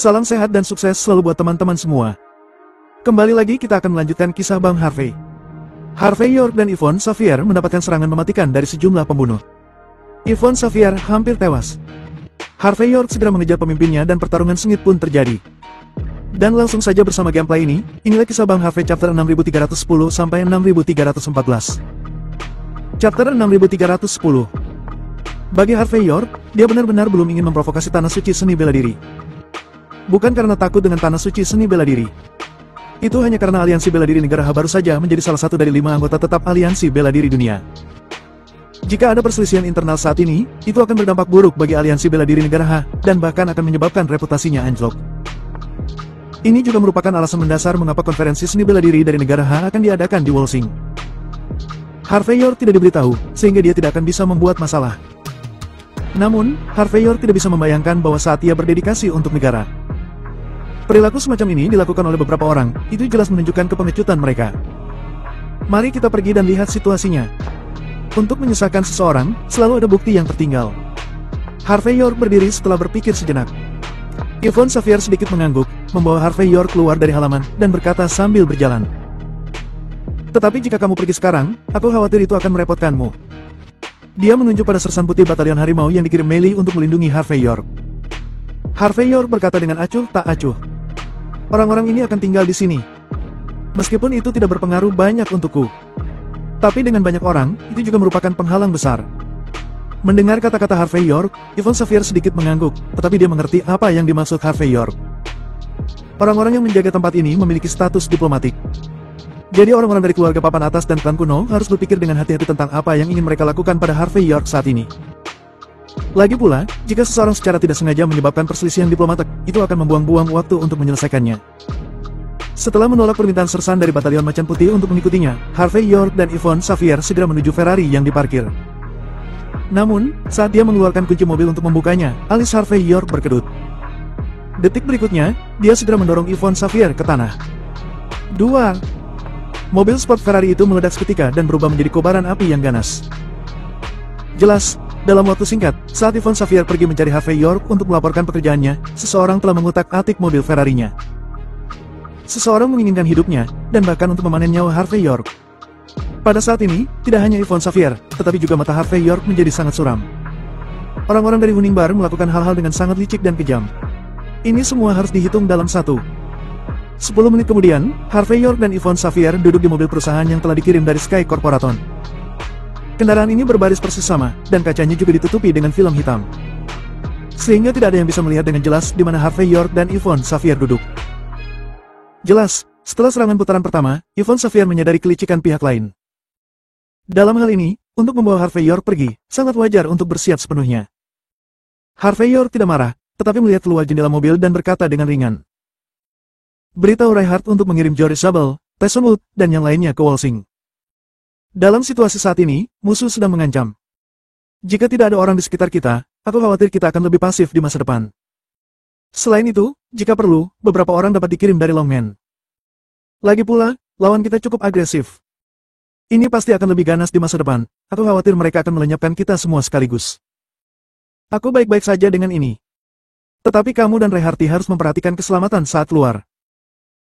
Salam sehat dan sukses selalu buat teman-teman semua. Kembali lagi kita akan melanjutkan kisah Bang Harvey. Harvey York dan Yvonne Xavier mendapatkan serangan mematikan dari sejumlah pembunuh. Yvonne Xavier hampir tewas. Harvey York segera mengejar pemimpinnya dan pertarungan sengit pun terjadi. Dan langsung saja bersama gameplay ini, inilah kisah Bang Harvey chapter 6310 sampai 6314. Chapter 6310. Bagi Harvey York, dia benar-benar belum ingin memprovokasi Tanah Suci Seni Bela Diri. Bukan karena takut dengan Tanah Suci Seni Bela Diri. Itu hanya karena Aliansi Bela Diri Negara baru saja menjadi salah satu dari 5 anggota tetap Aliansi Bela Diri Dunia. Jika ada perselisihan internal saat ini, itu akan berdampak buruk bagi Aliansi Bela Diri Negara dan bahkan akan menyebabkan reputasinya anjlok. Ini juga merupakan alasan mendasar mengapa konferensi seni bela diri dari negara akan diadakan di Wolsing. Harvey York tidak diberitahu, sehingga dia tidak akan bisa membuat masalah. Namun, Harvey York tidak bisa membayangkan bahwa saat ia berdedikasi untuk negara, perilaku semacam ini dilakukan oleh beberapa orang, itu jelas menunjukkan kepengecutan mereka. Mari kita pergi dan lihat situasinya. Untuk menyusahkan seseorang, selalu ada bukti yang tertinggal. Harvey York berdiri setelah berpikir sejenak. Yvonne Xavier sedikit mengangguk, membawa Harvey York keluar dari halaman, dan berkata sambil berjalan. Tetapi jika kamu pergi sekarang, aku khawatir itu akan merepotkanmu. Dia menunjuk pada sersan putih batalion harimau yang dikirim Meili untuk melindungi Harvey York. Harvey York berkata dengan acuh tak acuh. Orang-orang ini akan tinggal di sini. Meskipun itu tidak berpengaruh banyak untukku. Tapi dengan banyak orang, itu juga merupakan penghalang besar. Mendengar kata-kata Harvey York, Yvonne Xavier sedikit mengangguk, tetapi dia mengerti apa yang dimaksud Harvey York. Orang-orang yang menjaga tempat ini memiliki status diplomatik. Jadi orang-orang dari keluarga papan atas dan klan kuno harus berpikir dengan hati-hati tentang apa yang ingin mereka lakukan pada Harvey York saat ini. Lagi pula, jika seseorang secara tidak sengaja menyebabkan perselisihan diplomatik, itu akan membuang-buang waktu untuk menyelesaikannya. Setelah menolak permintaan sersan dari batalion Macan Putih untuk mengikutinya, Harvey York dan Yvonne Xavier segera menuju Ferrari yang diparkir. Namun, saat dia mengeluarkan kunci mobil untuk membukanya, alis Harvey York berkedut. Detik berikutnya, dia segera mendorong Yvonne Xavier ke tanah. Duar! Mobil sport Ferrari itu meledak seketika dan berubah menjadi kobaran api yang ganas. Jelas, dalam waktu singkat, saat Yvonne Xavier pergi mencari Harvey York untuk melaporkan pekerjaannya, seseorang telah mengutak-atik mobil Ferrarinya. Seseorang menginginkan hidupnya, dan bahkan untuk memanen nyawa Harvey York. Pada saat ini, tidak hanya Yvonne Xavier, tetapi juga mata Harvey York menjadi sangat suram. Orang-orang dari Huning Bar melakukan hal-hal dengan sangat licik dan kejam. Ini semua harus dihitung dalam satu. 10 menit kemudian, Harvey York dan Yvonne Xavier duduk di mobil perusahaan yang telah dikirim dari Sky Corporation. Kendaraan ini berbaris persis sama, dan kacanya juga ditutupi dengan film hitam. Sehingga tidak ada yang bisa melihat dengan jelas di mana Harvey York dan Yvonne Xavier duduk. Jelas, setelah serangan putaran pertama, Yvonne Xavier menyadari kelicikan pihak lain. Dalam hal ini, untuk membawa Harvey York pergi, sangat wajar untuk bersiap sepenuhnya. Harvey York tidak marah, tetapi melihat keluar jendela mobil dan berkata dengan ringan. Beritahu Reinhardt untuk mengirim Joris Zabel, Tyson Wood, dan yang lainnya ke Wolsing. Dalam situasi saat ini, musuh sedang mengancam. Jika tidak ada orang di sekitar kita, aku khawatir kita akan lebih pasif di masa depan. Selain itu, jika perlu, beberapa orang dapat dikirim dari Longman. Lagi pula, lawan kita cukup agresif. Ini pasti akan lebih ganas di masa depan, aku khawatir mereka akan melenyapkan kita semua sekaligus. Aku baik-baik saja dengan ini. Tetapi kamu dan Reinhardt harus memperhatikan keselamatan saat keluar.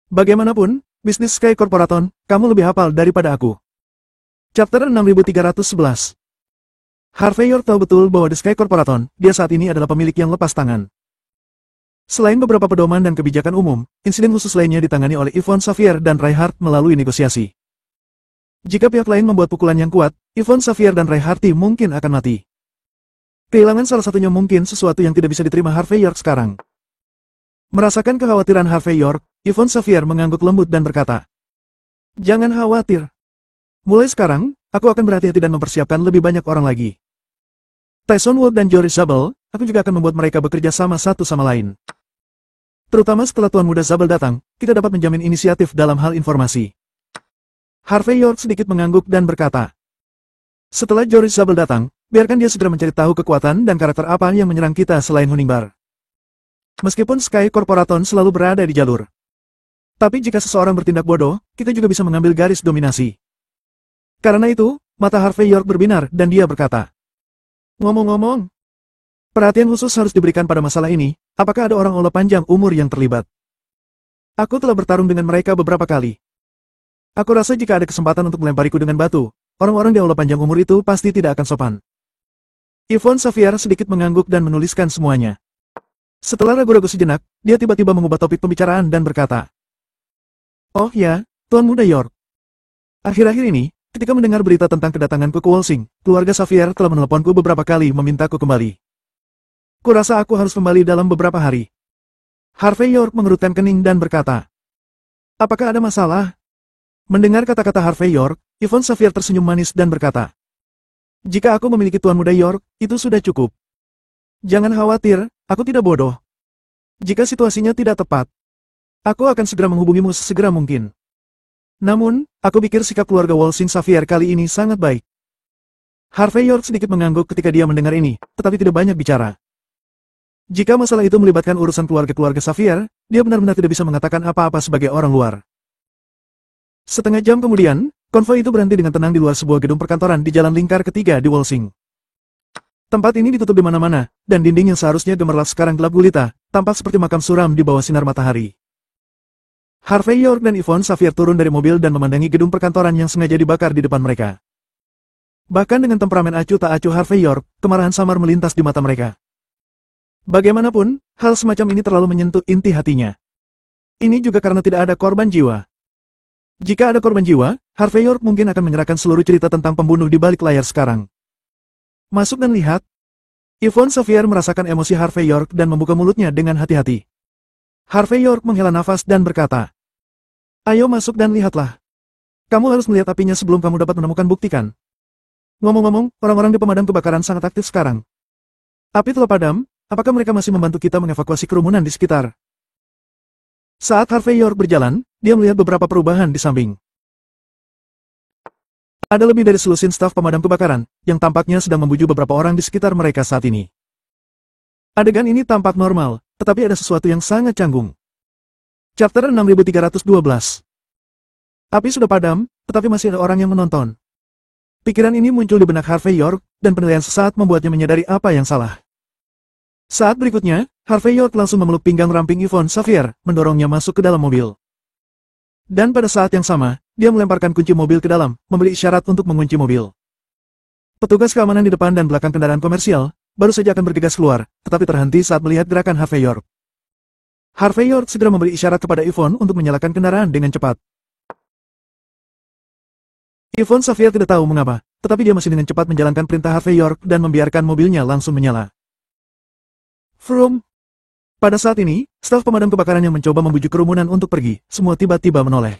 Bagaimanapun, bisnis Sky Corporation, kamu lebih hafal daripada aku. Chapter 6311. Harvey York tahu betul bahwa The Sky Corporation, dia saat ini adalah pemilik yang lepas tangan. Selain beberapa pedoman dan kebijakan umum, insiden khusus lainnya ditangani oleh Yvonne Xavier dan Reinhardt melalui negosiasi. Jika pihak lain membuat pukulan yang kuat, Yvonne Xavier dan Reinhardt mungkin akan mati. Kehilangan salah satunya mungkin sesuatu yang tidak bisa diterima Harvey York sekarang. Merasakan kekhawatiran Harvey York, Yvonne Xavier mengangguk lembut dan berkata, "Jangan khawatir. Mulai sekarang, aku akan berhati-hati dan mempersiapkan lebih banyak orang lagi. Tyson Wood dan Joris Zabel, aku juga akan membuat mereka bekerja sama satu sama lain. Terutama setelah Tuan Muda Zabel datang, kita dapat menjamin inisiatif dalam hal informasi." Harvey York sedikit mengangguk dan berkata, "Setelah Joris Zabel datang, biarkan dia segera mencari tahu kekuatan dan karakter apa yang menyerang kita selain Huning Bar. Meskipun Sky Corporation selalu berada di jalur. Tapi jika seseorang bertindak bodoh, kita juga bisa mengambil garis dominasi. Karena itu, mata Harvey York berbinar dan dia berkata, "Ngomong-ngomong, perhatian khusus harus diberikan pada masalah ini, apakah ada orang olah panjang umur yang terlibat? Aku telah bertarung dengan mereka beberapa kali. Aku rasa jika ada kesempatan untuk melempariku dengan batu, orang-orang di aula panjang umur itu pasti tidak akan sopan." Yvonne Xavier sedikit mengangguk dan menuliskan semuanya. Setelah ragu-ragu sejenak, dia tiba-tiba mengubah topik pembicaraan dan berkata, "Oh ya, Tuan Muda York. Akhir-akhir ini, ketika mendengar berita tentang kedatanganku ke Walsing, keluarga Xavier telah meneleponku beberapa kali memintaku kembali. Kurasa aku harus kembali dalam beberapa hari." Harvey York mengerutkan kening dan berkata, "Apakah ada masalah?" Mendengar kata-kata Harvey York, Yvonne Xavier tersenyum manis dan berkata, "Jika aku memiliki Tuan Muda York, itu sudah cukup. Jangan khawatir, aku tidak bodoh. Jika situasinya tidak tepat, aku akan segera menghubungimu sesegera mungkin. Namun, aku pikir sikap keluarga Walsing Xavier kali ini sangat baik." Harvey York sedikit mengangguk ketika dia mendengar ini, tetapi tidak banyak bicara. Jika masalah itu melibatkan urusan keluarga-keluarga Xavier, dia benar-benar tidak bisa mengatakan apa-apa sebagai orang luar. Setengah jam kemudian, konvoi itu berhenti dengan tenang di luar sebuah gedung perkantoran di jalan lingkar ketiga di Walsing. Tempat ini ditutup di mana-mana, dan dinding yang seharusnya gemerlap sekarang gelap gulita, tampak seperti makam suram di bawah sinar matahari. Harvey York dan Yvonne Xavier turun dari mobil dan memandangi gedung perkantoran yang sengaja dibakar di depan mereka. Bahkan dengan temperamen acuh tak acuh Harvey York, kemarahan samar melintas di mata mereka. Bagaimanapun, hal semacam ini terlalu menyentuh inti hatinya. Ini juga karena tidak ada korban jiwa. Jika ada korban jiwa, Harvey York mungkin akan menyerahkan seluruh cerita tentang pembunuh di balik layar sekarang. "Masuk dan lihat." Yvonne Xavier merasakan emosi Harvey York dan membuka mulutnya dengan hati-hati. Harvey York menghela nafas dan berkata, "Ayo masuk dan lihatlah. Kamu harus melihat apinya sebelum kamu dapat menemukan bukti kan? Ngomong-ngomong, orang-orang di pemadam kebakaran sangat aktif sekarang. Api telah padam, apakah mereka masih membantu kita mengevakuasi kerumunan di sekitar?" Saat Harvey York berjalan, dia melihat beberapa perubahan di samping. Ada lebih dari selusin staf pemadam kebakaran, yang tampaknya sedang membujuk beberapa orang di sekitar mereka saat ini. Adegan ini tampak normal, tetapi ada sesuatu yang sangat canggung. Chapter 6312. Api sudah padam, tetapi masih ada orang yang menonton. Pikiran ini muncul di benak Harvey York, dan penilaian sesaat membuatnya menyadari apa yang salah. Saat berikutnya, Harvey York langsung memeluk pinggang ramping Yvonne Xavier, mendorongnya masuk ke dalam mobil. Dan pada saat yang sama, dia melemparkan kunci mobil ke dalam, memberi isyarat untuk mengunci mobil. Petugas keamanan di depan dan belakang kendaraan komersial, baru saja akan bergegas keluar, tetapi terhenti saat melihat gerakan Harvey York. Harvey York segera memberi isyarat kepada Yvonne untuk menyalakan kendaraan dengan cepat. Yvonne Xavier tidak tahu mengapa, tetapi dia masih dengan cepat menjalankan perintah Harvey York dan membiarkan mobilnya langsung menyala. Vroom. Pada saat ini, staf pemadam kebakaran yang mencoba membujuk kerumunan untuk pergi, semua tiba-tiba menoleh.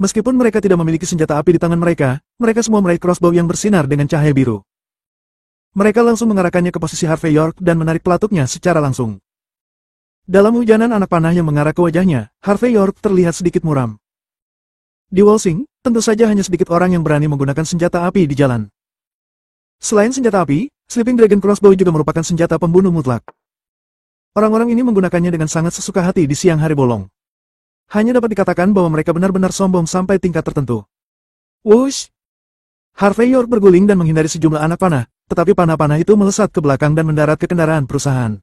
Meskipun mereka tidak memiliki senjata api di tangan mereka, mereka semua meraih crossbow yang bersinar dengan cahaya biru. Mereka langsung mengarahkannya ke posisi Harvey York dan menarik pelatuknya secara langsung. Dalam hujanan anak panah yang mengarah ke wajahnya, Harvey York terlihat sedikit muram. Di Walsing, tentu saja hanya sedikit orang yang berani menggunakan senjata api di jalan. Selain senjata api, Sleeping Dragon Crossbow juga merupakan senjata pembunuh mutlak. Orang-orang ini menggunakannya dengan sangat sesuka hati di siang hari bolong. Hanya dapat dikatakan bahwa mereka benar-benar sombong sampai tingkat tertentu. Wush! Harvey York berguling dan menghindari sejumlah anak panah, tetapi panah-panah itu melesat ke belakang dan mendarat ke kendaraan perusahaan.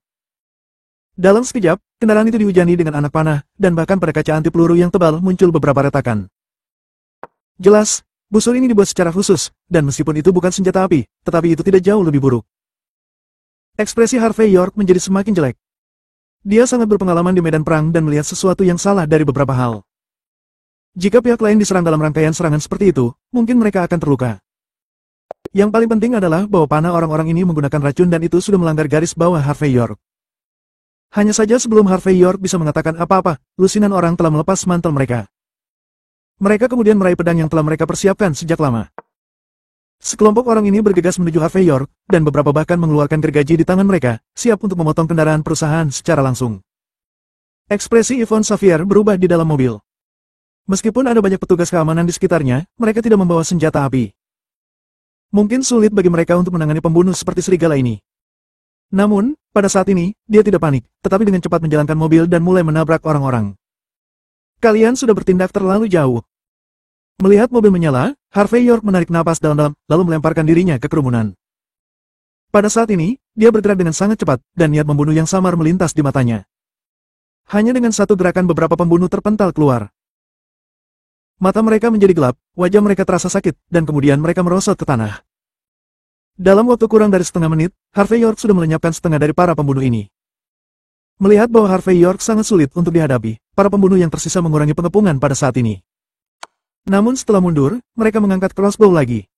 Dalam sekejap, kendaraan itu dihujani dengan anak panah, dan bahkan pada kaca anti peluru yang tebal muncul beberapa retakan. Jelas, busur ini dibuat secara khusus, dan meskipun itu bukan senjata api, tetapi itu tidak jauh lebih buruk. Ekspresi Harvey York menjadi semakin jelek. Dia sangat berpengalaman di medan perang dan melihat sesuatu yang salah dari beberapa hal. Jika pihak lain diserang dalam rangkaian serangan seperti itu, mungkin mereka akan terluka. Yang paling penting adalah bahwa panah orang-orang ini menggunakan racun dan itu sudah melanggar garis bawah Harvey York. Hanya saja sebelum Harvey York bisa mengatakan apa-apa, lusinan orang telah melepas mantel mereka. Mereka kemudian meraih pedang yang telah mereka persiapkan sejak lama. Sekelompok orang ini bergegas menuju Harvey York, dan beberapa bahkan mengeluarkan gergaji di tangan mereka, siap untuk memotong kendaraan perusahaan secara langsung. Ekspresi Yvonne Xavier berubah di dalam mobil. Meskipun ada banyak petugas keamanan di sekitarnya, mereka tidak membawa senjata api. Mungkin sulit bagi mereka untuk menangani pembunuh seperti serigala ini. Namun, pada saat ini, dia tidak panik, tetapi dengan cepat menjalankan mobil dan mulai menabrak orang-orang. Kalian sudah bertindak terlalu jauh. Melihat mobil menyala, Harvey York menarik napas dalam-dalam, lalu melemparkan dirinya ke kerumunan. Pada saat ini, dia bergerak dengan sangat cepat, dan niat membunuh yang samar melintas di matanya. Hanya dengan satu gerakan beberapa pembunuh terpental keluar. Mata mereka menjadi gelap, wajah mereka terasa sakit, dan kemudian mereka merosot ke tanah. Dalam waktu kurang dari setengah menit, Harvey York sudah melenyapkan setengah dari para pembunuh ini. Melihat bahwa Harvey York sangat sulit untuk dihadapi, para pembunuh yang tersisa mengurangi pengepungan pada saat ini. Namun setelah mundur, mereka mengangkat crossbow lagi.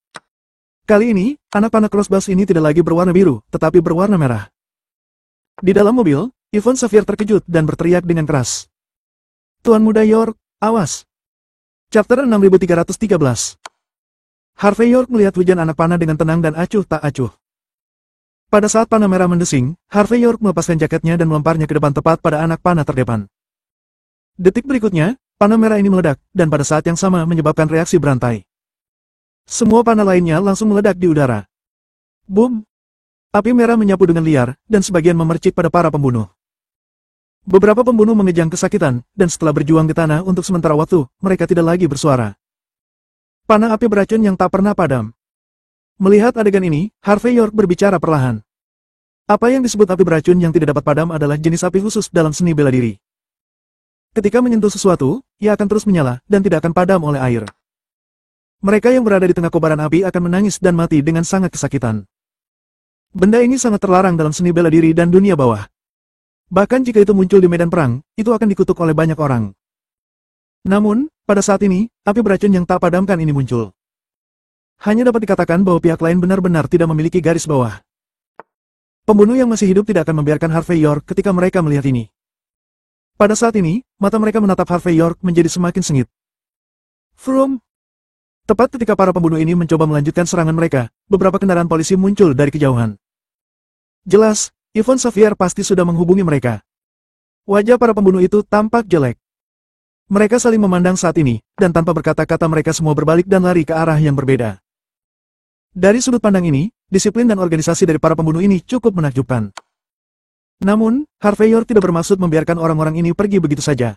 Kali ini, anak panah crossbow ini tidak lagi berwarna biru, tetapi berwarna merah. Di dalam mobil, Yvonne Xavier terkejut dan berteriak dengan keras. Tuan Muda York, awas! Chapter 6313. Harvey York melihat hujan anak panah dengan tenang dan acuh tak acuh. Pada saat panah merah mendesing, Harvey York melepaskan jaketnya dan melemparnya ke depan tepat pada anak panah terdepan. Detik berikutnya, panah merah ini meledak, dan pada saat yang sama menyebabkan reaksi berantai. Semua panah lainnya langsung meledak di udara. Boom! Api merah menyapu dengan liar, dan sebagian memercik pada para pembunuh. Beberapa pembunuh mengejang kesakitan, dan setelah berjuang di tanah untuk sementara waktu, mereka tidak lagi bersuara. Panah api beracun yang tak pernah padam. Melihat adegan ini, Harvey York berbicara perlahan. Apa yang disebut api beracun yang tidak dapat padam adalah jenis api khusus dalam seni bela diri. Ketika menyentuh sesuatu, ia akan terus menyala, dan tidak akan padam oleh air. Mereka yang berada di tengah kobaran api akan menangis dan mati dengan sangat kesakitan. Benda ini sangat terlarang dalam seni bela diri dan dunia bawah. Bahkan jika itu muncul di medan perang, itu akan dikutuk oleh banyak orang. Namun, pada saat ini, api beracun yang tak padamkan ini muncul. Hanya dapat dikatakan bahwa pihak lain benar-benar tidak memiliki garis bawah. Pembunuh yang masih hidup tidak akan membiarkan Harvey York ketika mereka melihat ini. Pada saat ini, mata mereka menatap Harvey York menjadi semakin sengit. Vroom! Tepat ketika para pembunuh ini mencoba melanjutkan serangan mereka, beberapa kendaraan polisi muncul dari kejauhan. Jelas, Yvonne Xavier pasti sudah menghubungi mereka. Wajah para pembunuh itu tampak jelek. Mereka saling memandang saat ini, dan tanpa berkata-kata mereka semua berbalik dan lari ke arah yang berbeda. Dari sudut pandang ini, disiplin dan organisasi dari para pembunuh ini cukup menakjubkan. Namun, Harvey York tidak bermaksud membiarkan orang-orang ini pergi begitu saja.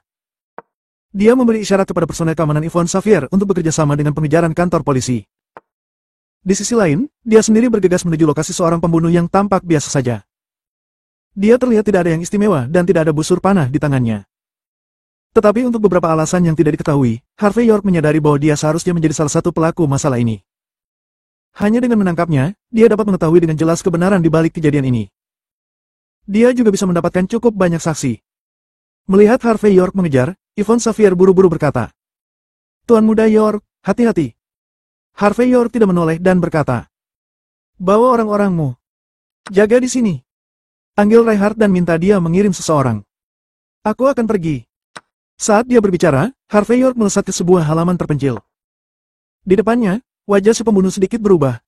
Dia memberi isyarat kepada personel keamanan Yvonne Xavier untuk bekerja sama dengan pengejaran kantor polisi. Di sisi lain, dia sendiri bergegas menuju lokasi seorang pembunuh yang tampak biasa saja. Dia terlihat tidak ada yang istimewa dan tidak ada busur panah di tangannya. Tetapi untuk beberapa alasan yang tidak diketahui, Harvey York menyadari bahwa dia seharusnya menjadi salah satu pelaku masalah ini. Hanya dengan menangkapnya, dia dapat mengetahui dengan jelas kebenaran di balik kejadian ini. Dia juga bisa mendapatkan cukup banyak saksi. Melihat Harvey York mengejar, Yvonne Xavier buru-buru berkata, Tuan Muda York, hati-hati. Harvey York tidak menoleh dan berkata, bawa orang-orangmu. Jaga di sini. Panggil Reinhardt dan minta dia mengirim seseorang. Aku akan pergi. Saat dia berbicara, Harvey York melesat ke sebuah halaman terpencil. Di depannya, wajah si pembunuh sedikit berubah.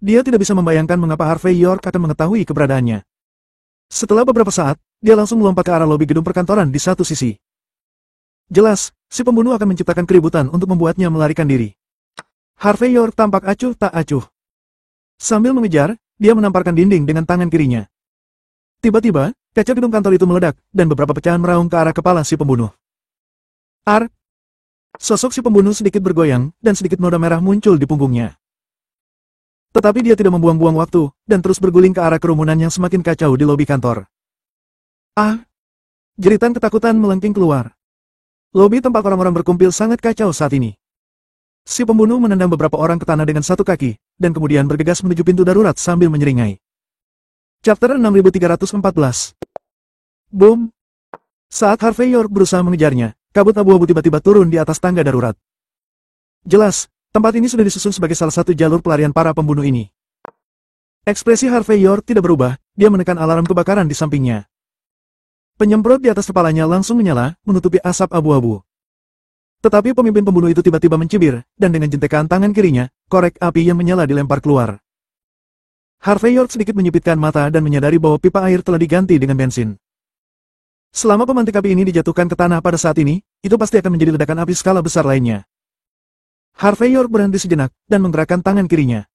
Dia tidak bisa membayangkan mengapa Harvey York akan mengetahui keberadaannya. Setelah beberapa saat, dia langsung melompat ke arah lobi gedung perkantoran di satu sisi. Jelas, si pembunuh akan menciptakan keributan untuk membuatnya melarikan diri. Harvey York tampak acuh tak acuh. Sambil mengejar, dia menamparkan dinding dengan tangan kirinya. Tiba-tiba, kaca gedung kantor itu meledak, dan beberapa pecahan meraung ke arah kepala si pembunuh. Sosok si pembunuh sedikit bergoyang, dan sedikit noda merah muncul di punggungnya. Tetapi dia tidak membuang-buang waktu, dan terus berguling ke arah kerumunan yang semakin kacau di lobi kantor. Jeritan ketakutan melengking keluar. Lobi tempat orang-orang berkumpul sangat kacau saat ini. Si pembunuh menendang beberapa orang ke tanah dengan satu kaki, dan kemudian bergegas menuju pintu darurat sambil menyeringai. Chapter 6314. Boom! Saat Harvey York berusaha mengejarnya, kabut abu-abu tiba-tiba turun di atas tangga darurat. Jelas, tempat ini sudah disusun sebagai salah satu jalur pelarian para pembunuh ini. Ekspresi Harvey York tidak berubah, dia menekan alarm kebakaran di sampingnya. Penyemprot di atas kepalanya langsung menyala, menutupi asap abu-abu. Tetapi pemimpin pembunuh itu tiba-tiba mencibir, dan dengan jentekan tangan kirinya, korek api yang menyala dilempar keluar. Harvey York sedikit menyipitkan mata dan menyadari bahwa pipa air telah diganti dengan bensin. Selama pemantik api ini dijatuhkan ke tanah pada saat ini, itu pasti akan menjadi ledakan api skala besar lainnya. Harvey York berhenti sejenak, dan menggerakkan tangan kirinya.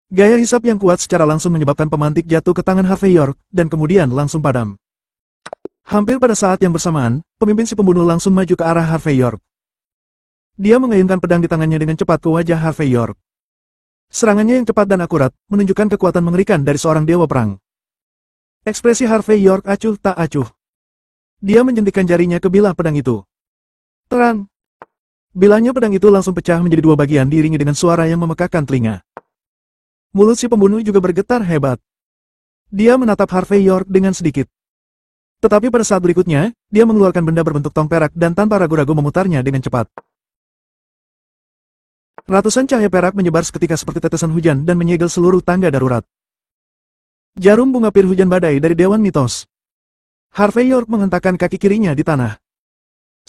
Gaya hisap yang kuat secara langsung menyebabkan pemantik jatuh ke tangan Harvey York, dan kemudian langsung padam. Hampir pada saat yang bersamaan, pemimpin si pembunuh langsung maju ke arah Harvey York. Dia mengayunkan pedang di tangannya dengan cepat ke wajah Harvey York. Serangannya yang cepat dan akurat, menunjukkan kekuatan mengerikan dari seorang dewa perang. Ekspresi Harvey York acuh tak acuh. Dia menjentikkan jarinya ke bilah pedang itu. Terang! Bilahnya pedang itu langsung pecah menjadi dua bagian diiringi dengan suara yang memekakkan telinga. Mulut si pembunuh juga bergetar hebat. Dia menatap Harvey York dengan sedikit. Tetapi pada saat berikutnya, dia mengeluarkan benda berbentuk tong perak dan tanpa ragu-ragu memutarnya dengan cepat. Ratusan cahaya perak menyebar seketika seperti tetesan hujan dan menyegel seluruh tangga darurat. Jarum bunga pir hujan badai dari Dewan Mitos. Harvey York menghentakkan kaki kirinya di tanah.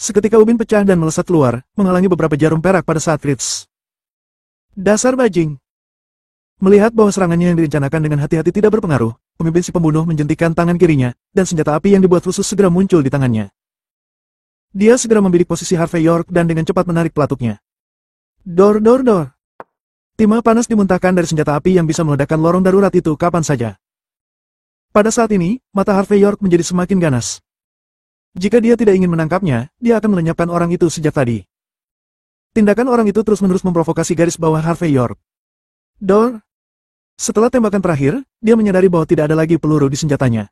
Seketika ubin pecah dan melesat keluar, menghalangi beberapa jarum perak pada saat krits. Dasar bajing. Melihat bahwa serangannya yang direncanakan dengan hati-hati tidak berpengaruh, pemimpin si pembunuh menjentikkan tangan kirinya, dan senjata api yang dibuat khusus segera muncul di tangannya. Dia segera membidik posisi Harvey York dan dengan cepat menarik pelatuknya. Dor dor dor. Timah panas dimuntahkan dari senjata api yang bisa meledakkan lorong darurat itu kapan saja. Pada saat ini, mata Harvey York menjadi semakin ganas. Jika dia tidak ingin menangkapnya, dia akan melenyapkan orang itu sejak tadi. Tindakan orang itu terus-menerus memprovokasi garis bawah Harvey York. Dor. Setelah tembakan terakhir, dia menyadari bahwa tidak ada lagi peluru di senjatanya.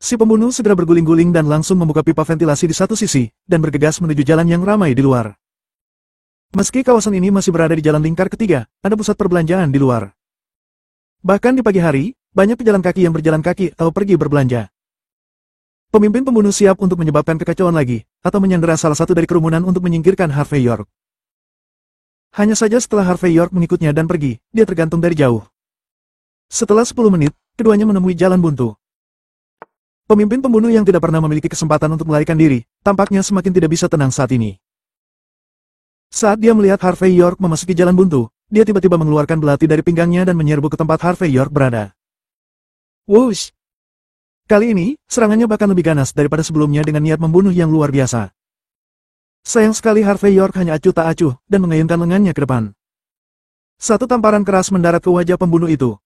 Si pembunuh segera berguling-guling dan langsung membuka pipa ventilasi di satu sisi, dan bergegas menuju jalan yang ramai di luar. Meski kawasan ini masih berada di jalan lingkar ketiga, ada pusat perbelanjaan di luar. Bahkan di pagi hari, banyak pejalan kaki yang berjalan kaki atau pergi berbelanja. Pemimpin pembunuh siap untuk menyebabkan kekacauan lagi, atau menyandera salah satu dari kerumunan untuk menyingkirkan Harvey York. Hanya saja setelah Harvey York mengikutnya dan pergi, dia tergantung dari jauh. Setelah 10 menit, keduanya menemui jalan buntu. Pemimpin pembunuh yang tidak pernah memiliki kesempatan untuk melarikan diri, tampaknya semakin tidak bisa tenang saat ini. Saat dia melihat Harvey York memasuki jalan buntu, dia tiba-tiba mengeluarkan belati dari pinggangnya dan menyerbu ke tempat Harvey York berada. Wush! Kali ini, serangannya bahkan lebih ganas daripada sebelumnya dengan niat membunuh yang luar biasa. Sayang sekali Harvey York hanya acuh tak acuh dan mengayunkan lengannya ke depan. Satu tamparan keras mendarat ke wajah pembunuh itu,